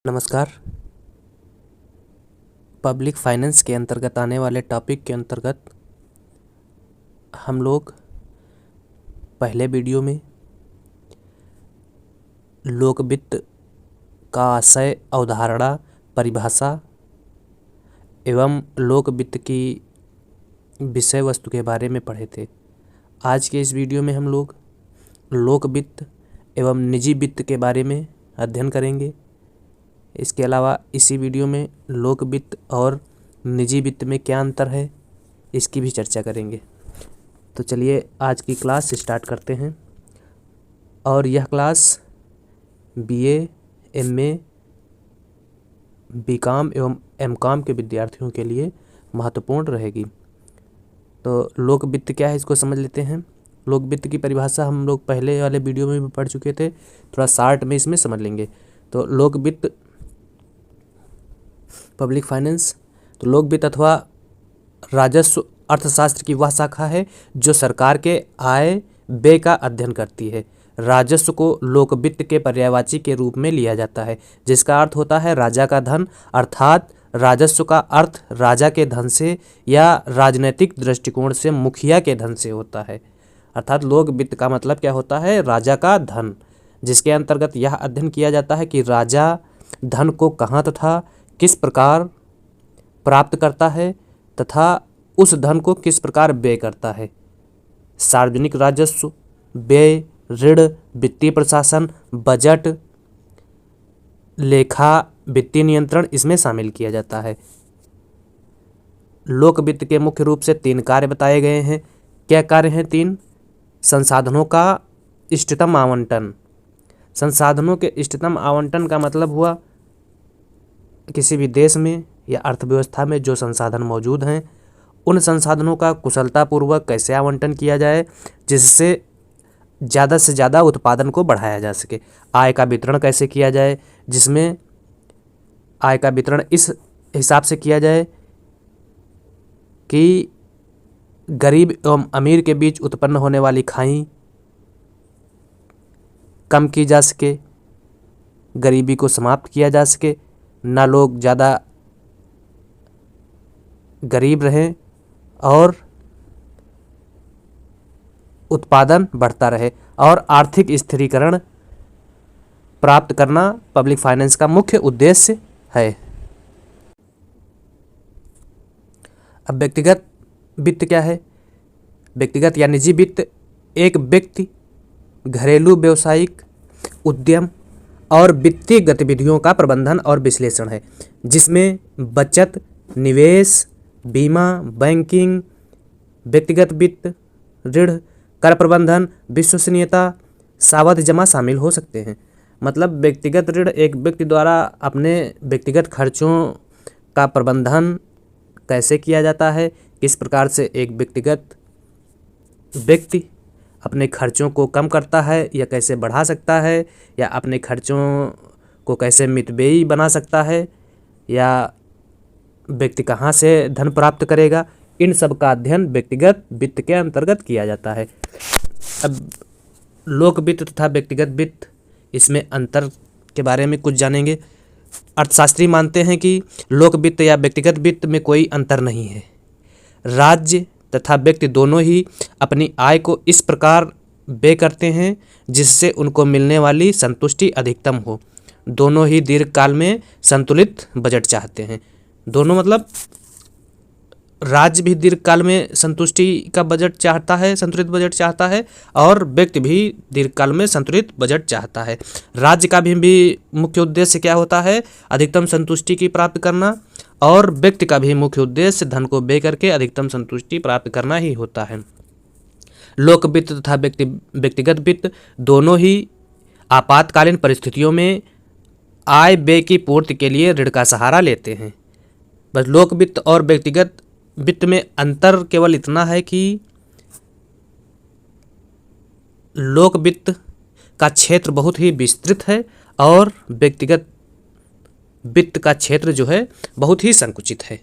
नमस्कार। Public finance के अंतर्गत आने वाले टॉपिक के अंतर्गत हम लोग पहले वीडियो में लोक वित्त का आशय, अवधारणा, परिभाषा एवं लोक वित्त की विषय वस्तु के बारे में पढ़े थे। आज के इस वीडियो में हम लोग लोक वित्त एवं निजी वित्त के बारे में अध्ययन करेंगे। इसके अलावा इसी वीडियो में लोक वित्त और निजी वित्त में क्या अंतर है इसकी भी चर्चा करेंगे। तो चलिए आज की क्लास स्टार्ट करते हैं। और यह क्लास बीए, एमए, बीकॉम एवं एमकॉम के विद्यार्थियों के लिए महत्वपूर्ण रहेगी। तो लोक वित्त क्या है इसको समझ लेते हैं। लोक वित्त की परिभाषा हम लोग पहले वाले वीडियो में भी पढ़ चुके थे, थोड़ा शार्ट में इसमें समझ लेंगे। तो लोक वित्त, पब्लिक फाइनेंस, तो लोक वित्त अथवा राजस्व अर्थशास्त्र की वह शाखा है जो सरकार के आय व्यय का अध्ययन करती है। राजस्व को लोक वित्त के पर्यायवाची के रूप में लिया जाता है, जिसका अर्थ होता है राजा का धन, अर्थात राजस्व का अर्थ राजा के धन से या राजनीतिक दृष्टिकोण से मुखिया के धन से होता है। अर्थात लोक वित्त का मतलब क्या होता है? राजा का धन, जिसके अंतर्गत यह अध्ययन किया जाता है कि राजा धन को कहाँ तथा किस प्रकार प्राप्त करता है तथा उस धन को किस प्रकार व्यय करता है। सार्वजनिक राजस्व, व्यय, ऋण, वित्तीय प्रशासन, बजट, लेखा, वित्तीय नियंत्रण इसमें शामिल किया जाता है। लोक वित्त के मुख्य रूप से 3 कार्य बताए गए हैं। क्या कार्य हैं 3? संसाधनों का इष्टतम आवंटन। संसाधनों के इष्टतम आवंटन का मतलब हुआ किसी भी देश में या अर्थव्यवस्था में जो संसाधन मौजूद हैं उन संसाधनों का कुशलतापूर्वक कैसे आवंटन किया जाए जिससे ज़्यादा से ज़्यादा उत्पादन को बढ़ाया जा सके। आय का वितरण कैसे किया जाए, जिसमें आय का वितरण इस हिसाब से किया जाए कि गरीब एवं अमीर के बीच उत्पन्न होने वाली खाई कम की जा सके, गरीबी को समाप्त किया जा सके, ना लोग ज़्यादा गरीब रहें और उत्पादन बढ़ता रहे और आर्थिक स्थिरीकरण प्राप्त करना पब्लिक फाइनेंस का मुख्य उद्देश्य है। अब व्यक्तिगत वित्त क्या है? व्यक्तिगत या निजी वित्त एक व्यक्ति, घरेलू, व्यावसायिक, उद्यम और वित्तीय गतिविधियों का प्रबंधन और विश्लेषण है, जिसमें बचत, निवेश, बीमा, बैंकिंग, व्यक्तिगत वित्त, ऋण, कर प्रबंधन, विश्वसनीयता, सावधि जमा शामिल हो सकते हैं। मतलब व्यक्तिगत ऋण एक व्यक्ति द्वारा अपने व्यक्तिगत खर्चों का प्रबंधन कैसे किया जाता है, किस प्रकार से एक व्यक्तिगत व्यक्ति अपने खर्चों को कम करता है या कैसे बढ़ा सकता है, या अपने खर्चों को कैसे मितव्ययी बना सकता है, या व्यक्ति कहाँ से धन प्राप्त करेगा, इन सब का अध्ययन व्यक्तिगत वित्त के अंतर्गत किया जाता है। अब लोक वित्त तथा व्यक्तिगत वित्त, इसमें अंतर के बारे में कुछ जानेंगे। अर्थशास्त्री मानते हैं कि लोक वित्त या व्यक्तिगत वित्त में कोई अंतर नहीं है। राज्य तथा व्यक्ति दोनों ही अपनी आय को इस प्रकार व्यय करते हैं जिससे उनको मिलने वाली संतुष्टि अधिकतम हो। दोनों ही दीर्घकाल में संतुलित बजट चाहते हैं। दोनों मतलब राज्य भी दीर्घकाल में संतुष्टि का बजट चाहता है, संतुलित बजट चाहता है, और व्यक्ति भी दीर्घकाल में संतुलित बजट चाहता है। राज्य का भी मुख्य उद्देश्य क्या होता है? अधिकतम संतुष्टि की प्राप्त करना, और व्यक्ति का भी मुख्य उद्देश्य धन को व्यय करके अधिकतम संतुष्टि प्राप्त करना ही होता है। लोक वित्त तथा व्यक्तिगत वित्त दोनों ही आपातकालीन परिस्थितियों में आय व्यय की पूर्ति के लिए ऋण का सहारा लेते हैं। बस लोक वित्त और व्यक्तिगत वित्त में अंतर केवल इतना है कि लोक वित्त का क्षेत्र बहुत ही विस्तृत है और व्यक्तिगत वित्त का क्षेत्र जो है बहुत ही संकुचित है।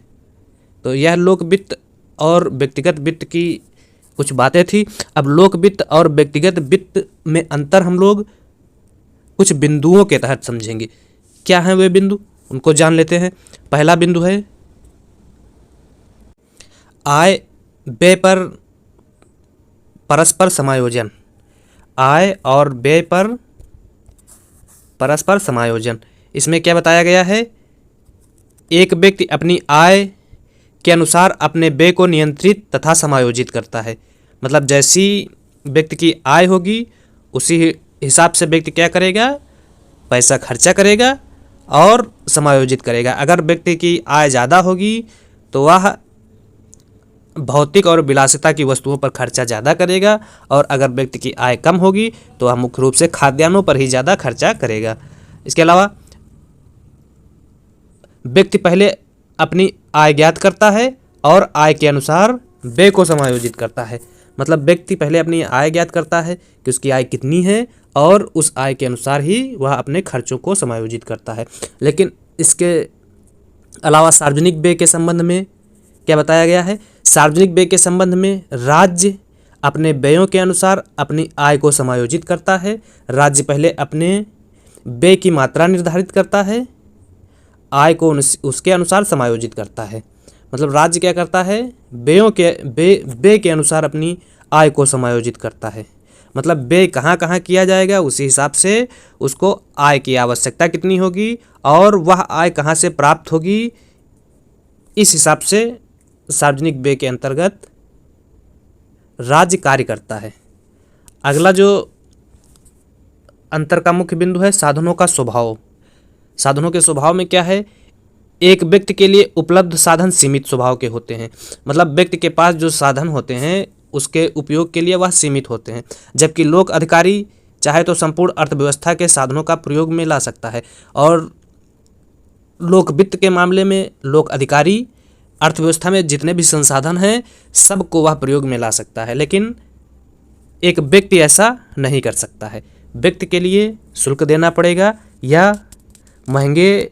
तो यह लोक वित्त और व्यक्तिगत वित्त की कुछ बातें थी। अब लोक वित्त और व्यक्तिगत वित्त में अंतर हम लोग कुछ बिंदुओं के तहत समझेंगे क्या हैं वे बिंदु, उनको जान लेते हैं। पहला बिंदु है आय व्यय पर परस्पर समायोजन। आय और व्यय पर परस्पर समायोजन, इसमें क्या बताया गया है, एक व्यक्ति अपनी आय के अनुसार अपने व्यय को नियंत्रित तथा समायोजित करता है। मतलब जैसी व्यक्ति की आय होगी उसी हिसाब से व्यक्ति क्या करेगा, पैसा खर्चा करेगा और समायोजित करेगा। अगर व्यक्ति की आय ज़्यादा होगी तो वह भौतिक और विलासिता की वस्तुओं पर खर्चा ज़्यादा करेगा, और अगर व्यक्ति की आय कम होगी तो वह मुख्य रूप से खाद्यान्नों पर ही ज़्यादा खर्चा करेगा। इसके अलावा व्यक्ति पहले अपनी आय ज्ञात करता है और आय के अनुसार व्यय को समायोजित करता है। मतलब व्यक्ति पहले अपनी आय ज्ञात करता है कि उसकी आय कितनी है और उस आय के अनुसार ही वह अपने खर्चों को समायोजित करता है। लेकिन इसके अलावा सार्वजनिक व्यय के संबंध में क्या बताया गया है, सार्वजनिक व्यय के संबंध में राज्य अपने व्ययों के अनुसार अपनी आय को समायोजित करता है। राज्य पहले अपने व्यय की मात्रा निर्धारित करता है, आय को उसके अनुसार समायोजित करता है। मतलब राज्य क्या करता है, व्यय के अनुसार अपनी आय को समायोजित करता है। मतलब व्यय कहाँ कहाँ किया जाएगा उसी हिसाब से उसको आय की आवश्यकता कितनी होगी और वह आय कहाँ से प्राप्त होगी, इस हिसाब से सार्वजनिक व्यय के अंतर्गत राज्य कार्य करता है। अगला जो अंतर का मुख्य बिंदु है साधनों का स्वभाव। साधनों के स्वभाव में क्या है, एक व्यक्ति के लिए उपलब्ध साधन सीमित स्वभाव के होते हैं। मतलब व्यक्ति के पास जो साधन होते हैं उसके उपयोग के लिए वह सीमित होते हैं, जबकि लोक अधिकारी चाहे तो संपूर्ण अर्थव्यवस्था के साधनों का प्रयोग में ला सकता है, और लोक वित्त के मामले में लोक अधिकारी अर्थव्यवस्था में जितने भी संसाधन हैं सबको वह प्रयोग में ला सकता है। लेकिन एक व्यक्ति ऐसा नहीं कर सकता है। व्यक्ति के लिए शुल्क देना पड़ेगा या महंगे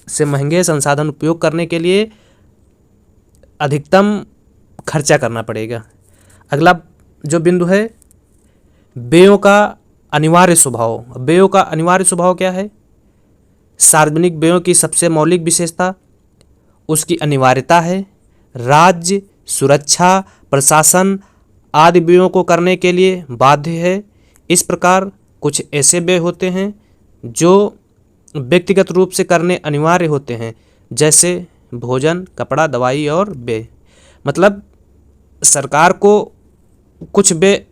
से महंगे संसाधन उपयोग करने के लिए अधिकतम खर्चा करना पड़ेगा। अगला जो बिंदु है व्ययों का अनिवार्य स्वभाव। व्ययों का अनिवार्य स्वभाव क्या है, सार्वजनिक व्ययों की सबसे मौलिक विशेषता उसकी अनिवार्यता है। राज्य सुरक्षा प्रशासन आदि व्ययों को करने के लिए बाध्य है। इस प्रकार कुछ ऐसे व्यय होते हैं जो व्यक्तिगत रूप से करने अनिवार्य होते हैं, जैसे भोजन कपड़ा दवाई और व्यय। मतलब सरकार को कुछ व्यय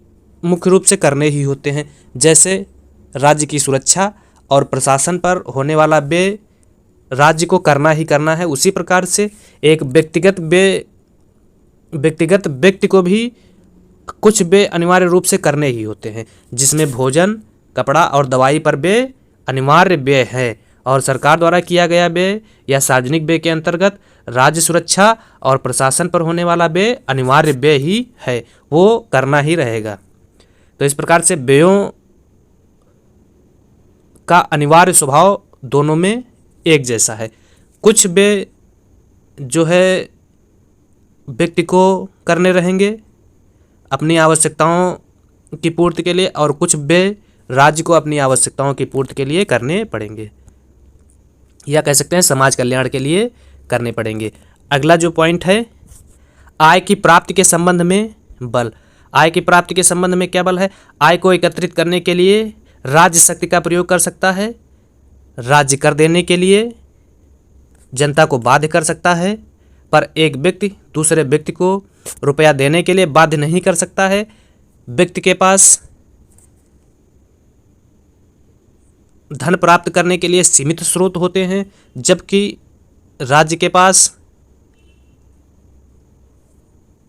मुख्य रूप से करने ही होते हैं, जैसे राज्य की सुरक्षा और प्रशासन पर होने वाला व्यय राज्य को करना ही करना है। उसी प्रकार से एक व्यक्तिगत व्यक्ति को भी कुछ व्यय अनिवार्य रूप से करने ही होते हैं, जिसमें भोजन कपड़ा और दवाई पर व्यय अनिवार्य व्यय है, और सरकार द्वारा किया गया व्यय या सार्वजनिक व्यय के अंतर्गत राज्य सुरक्षा और प्रशासन पर होने वाला व्यय अनिवार्य व्यय ही है, वो करना ही रहेगा। तो इस प्रकार से व्ययों का अनिवार्य स्वभाव दोनों में एक जैसा है। कुछ व्यय जो है व्यक्ति को करने रहेंगे अपनी आवश्यकताओं की पूर्ति के लिए, और कुछ व्यय राज्य को अपनी आवश्यकताओं की पूर्ति के लिए करने पड़ेंगे, या कह सकते हैं समाज कल्याण के लिए करने पड़ेंगे। अगला जो पॉइंट है आय की प्राप्ति के संबंध में बल। आय की प्राप्ति के संबंध में क्या बल है, आय को एकत्रित करने के लिए राज्य शक्ति का प्रयोग कर सकता है, राज्य कर देने के लिए जनता को बाध्य कर सकता है, पर एक व्यक्ति दूसरे व्यक्ति को रुपया देने के लिए बाध्य नहीं कर सकता है। व्यक्ति के पास धन प्राप्त करने के लिए सीमित स्रोत होते हैं, जबकि राज्य के पास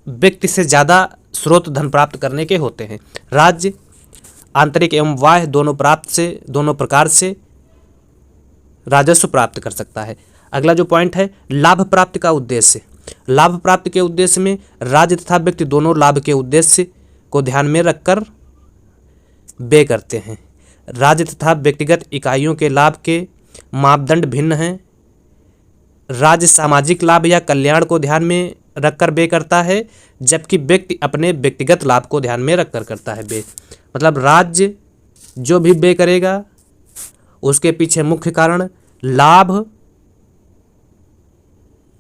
व्यक्ति से ज़्यादा स्रोत धन प्राप्त करने के होते हैं। राज्य आंतरिक एवं बाह्य दोनों प्रकार से राजस्व प्राप्त कर सकता है। अगला जो पॉइंट है लाभ प्राप्ति का उद्देश्य। लाभ प्राप्ति के उद्देश्य में राज्य तथा व्यक्ति दोनों लाभ के उद्देश्य को ध्यान में रखकर व्यय करते हैं। राज्य तथा व्यक्तिगत इकाइयों के लाभ के मापदंड भिन्न हैं। राज्य सामाजिक लाभ या कल्याण को ध्यान में रखकर व्यय करता है, जबकि व्यक्ति अपने व्यक्तिगत लाभ को ध्यान में रखकर करता है व्यय। मतलब राज्य जो भी व्यय करेगा उसके पीछे मुख्य कारण लाभ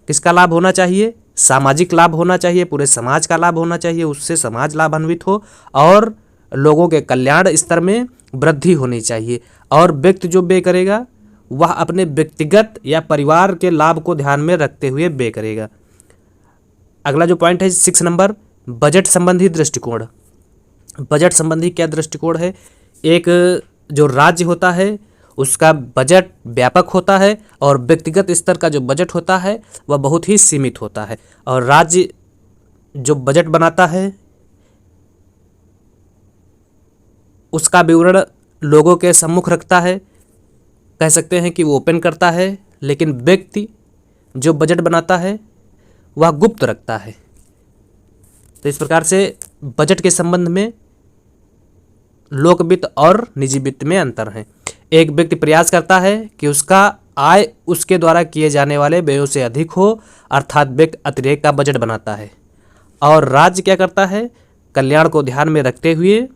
किसका लाभ होना चाहिए? सामाजिक लाभ होना चाहिए, पूरे समाज का लाभ होना चाहिए, उससे समाज लाभान्वित हो और लोगों के कल्याण स्तर में वृद्धि होनी चाहिए। और व्यक्ति जो व्यय करेगा वह अपने व्यक्तिगत या परिवार के लाभ को ध्यान में रखते हुए व्यय करेगा। अगला जो पॉइंट है 6 नंबर, बजट संबंधी दृष्टिकोण। बजट संबंधी क्या दृष्टिकोण है? एक जो राज्य होता है उसका बजट व्यापक होता है और व्यक्तिगत स्तर का जो बजट होता है वह बहुत ही सीमित होता है। और राज्य जो बजट बनाता है उसका विवरण लोगों के सम्मुख रखता है, कह सकते हैं कि वो ओपन करता है, लेकिन व्यक्ति जो बजट बनाता है वह गुप्त रखता है। तो इस प्रकार से बजट के संबंध में लोक वित्त और निजी वित्त में अंतर है। एक व्यक्ति प्रयास करता है कि उसका आय उसके द्वारा किए जाने वाले व्ययों से अधिक हो, अर्थात व्यक्ति अतिरेक का बजट बनाता है। और राज्य क्या करता है? कल्याण को ध्यान में रखते हुए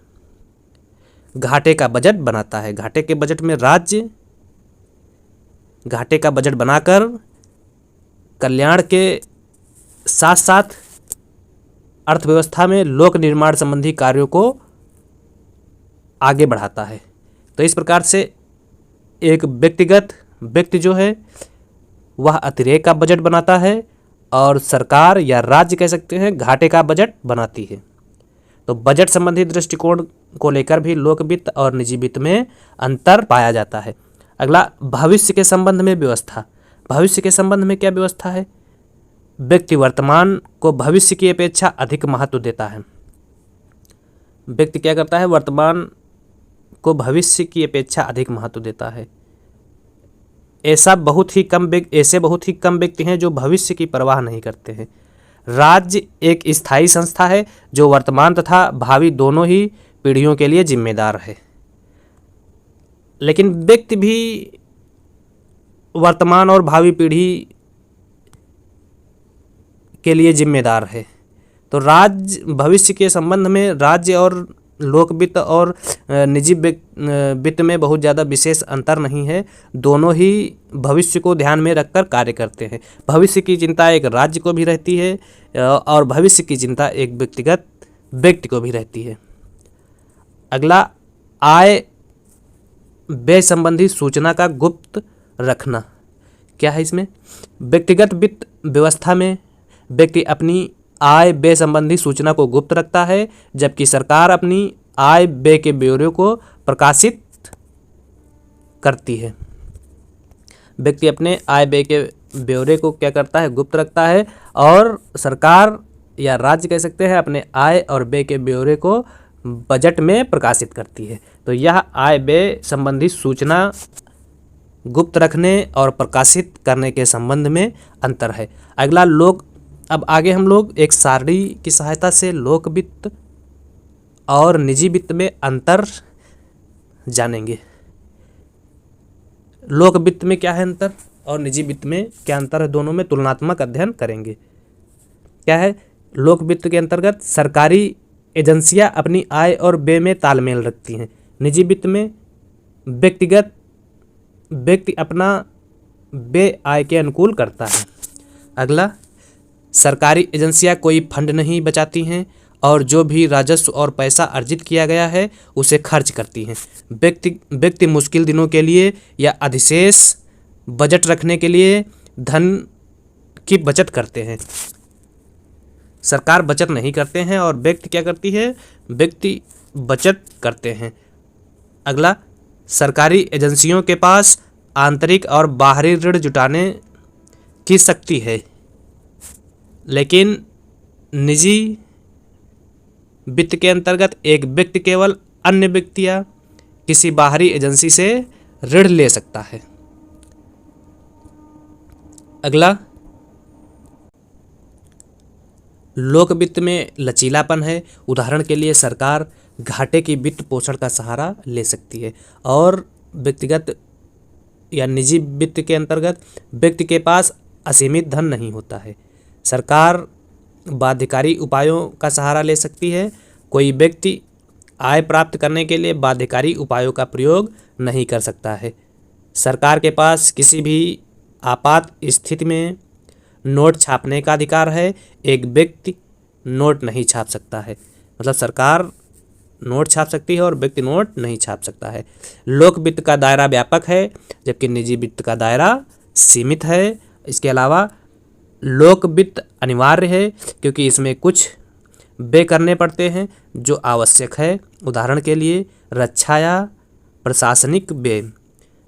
घाटे का बजट बनाता है। घाटे के बजट में राज्य घाटे का बजट बनाकर कल्याण के साथ साथ अर्थव्यवस्था में लोक निर्माण संबंधी कार्यों को आगे बढ़ाता है। तो इस प्रकार से एक व्यक्तिगत व्यक्ति जो है वह अतिरेक का बजट बनाता है और सरकार या राज्य कह सकते हैं घाटे का बजट बनाती है। तो बजट संबंधी दृष्टिकोण को लेकर भी लोक वित्त और निजी वित्त में अंतर पाया जाता है। अगला भविष्य के संबंध में व्यवस्था। भविष्य के संबंध में क्या व्यवस्था है? व्यक्ति वर्तमान को भविष्य की अपेक्षा अधिक महत्व देता है। व्यक्ति क्या करता है? वर्तमान को भविष्य की अपेक्षा अधिक महत्व देता है। ऐसे बहुत ही कम व्यक्ति हैं जो भविष्य की परवाह नहीं करते हैं। राज्य एक स्थायी संस्था है जो वर्तमान तथा भावी दोनों ही पीढ़ियों के लिए जिम्मेदार है, लेकिन व्यक्ति भी वर्तमान और भावी पीढ़ी के लिए जिम्मेदार है। तो राज्य भविष्य के संबंध में राज्य और लोक वित्त और निजी वित्त में बहुत ज़्यादा विशेष अंतर नहीं है। दोनों ही भविष्य को ध्यान में रखकर कार्य करते हैं। भविष्य की चिंता एक राज्य को भी रहती है और भविष्य की चिंता एक व्यक्तिगत व्यक्ति को भी रहती है। अगला आय व्यय संबंधी सूचना का गुप्त रखना। क्या है इसमें? व्यक्तिगत वित्त व्यवस्था में व्यक्ति अपनी आय व्यय संबंधी सूचना को गुप्त रखता है, जबकि सरकार अपनी आय व्यय के ब्यौरे को प्रकाशित करती है। व्यक्ति अपने आय व्यय के ब्यौरे को क्या करता है? गुप्त रखता है। और सरकार या राज्य कह सकते हैं अपने आय और व्यय के ब्यौरे को बजट में प्रकाशित करती है। तो यह आय व्यय संबंधी सूचना गुप्त रखने और प्रकाशित करने के संबंध में अंतर है। अगला अब आगे हम लोग एक सारणी की सहायता से लोक वित्त और निजी वित्त में अंतर जानेंगे। लोक वित्त में क्या है अंतर और निजी वित्त में क्या अंतर है, दोनों में तुलनात्मक अध्ययन करेंगे। क्या है? लोक वित्त के अंतर्गत सरकारी एजेंसियां अपनी आय और व्यय में तालमेल रखती हैं। निजी वित्त में व्यक्तिगत व्यक्ति अपना व्यय आय के अनुकूल करता है। अगला, सरकारी एजेंसियां कोई फंड नहीं बचाती हैं और जो भी राजस्व और पैसा अर्जित किया गया है उसे खर्च करती हैं। व्यक्ति मुश्किल दिनों के लिए या अधिशेष बजट रखने के लिए धन की बचत करते हैं। सरकार बचत नहीं करते हैं और व्यक्ति क्या करती है? व्यक्ति बचत करते हैं। अगला, सरकारी एजेंसियों के पास आंतरिक और बाहरी ऋण जुटाने की शक्ति है, लेकिन निजी वित्त के अंतर्गत एक व्यक्ति केवल अन्य व्यक्ति या किसी बाहरी एजेंसी से ऋण ले सकता है। अगला, लोक वित्त में लचीलापन है। उदाहरण के लिए सरकार घाटे की वित्त पोषण का सहारा ले सकती है और व्यक्तिगत या निजी वित्त के अंतर्गत व्यक्ति के पास असीमित धन नहीं होता है। सरकार बाध्यकारी उपायों का सहारा ले सकती है। कोई व्यक्ति आय प्राप्त करने के लिए बाध्यकारी उपायों का प्रयोग नहीं कर सकता है। सरकार के पास किसी भी आपात स्थिति में नोट छापने का अधिकार है। एक व्यक्ति नोट नहीं छाप सकता है। मतलब सरकार नोट छाप सकती है और व्यक्ति नोट नहीं छाप सकता है। लोक वित्त का दायरा व्यापक है, जबकि निजी वित्त का दायरा सीमित है। इसके अलावा लोक वित्त अनिवार्य है, क्योंकि इसमें कुछ व्यय करने पड़ते हैं जो आवश्यक है, उदाहरण के लिए रक्षा या प्रशासनिक व्यय।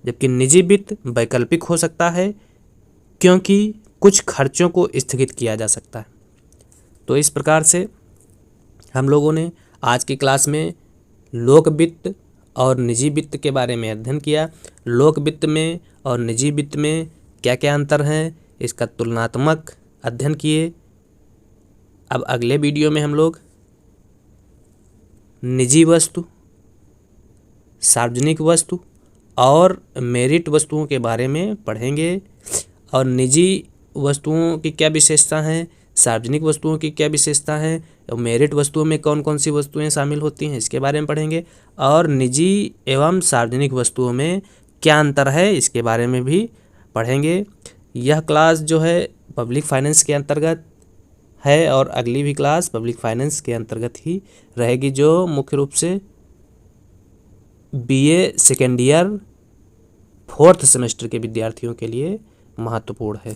जबकि निजी वित्त वैकल्पिक हो सकता है, क्योंकि कुछ खर्चों को स्थगित किया जा सकता है। तो इस प्रकार से हम लोगों ने आज की क्लास में लोक वित्त और निजी वित्त के बारे में अध्ययन किया। लोक वित्त में और निजी वित्त में क्या क्या अंतर हैं, इसका तुलनात्मक अध्ययन किए। अब अगले वीडियो में हम लोग निजी वस्तु, सार्वजनिक वस्तु और मेरिट वस्तुओं के बारे में पढ़ेंगे। और निजी वस्तुओं की क्या विशेषता हैं, सार्वजनिक वस्तुओं की क्या विशेषता है, और मेरिट वस्तुओं में कौन कौन सी वस्तुएं शामिल होती हैं, इसके बारे में पढ़ेंगे। और निजी एवं सार्वजनिक वस्तुओं में क्या अंतर है, इसके बारे में भी पढ़ेंगे। यह क्लास जो है पब्लिक फाइनेंस के अंतर्गत है और अगली भी क्लास पब्लिक फाइनेंस के अंतर्गत ही रहेगी, जो मुख्य रूप से BA second year 4th semester के विद्यार्थियों के लिए महत्वपूर्ण है।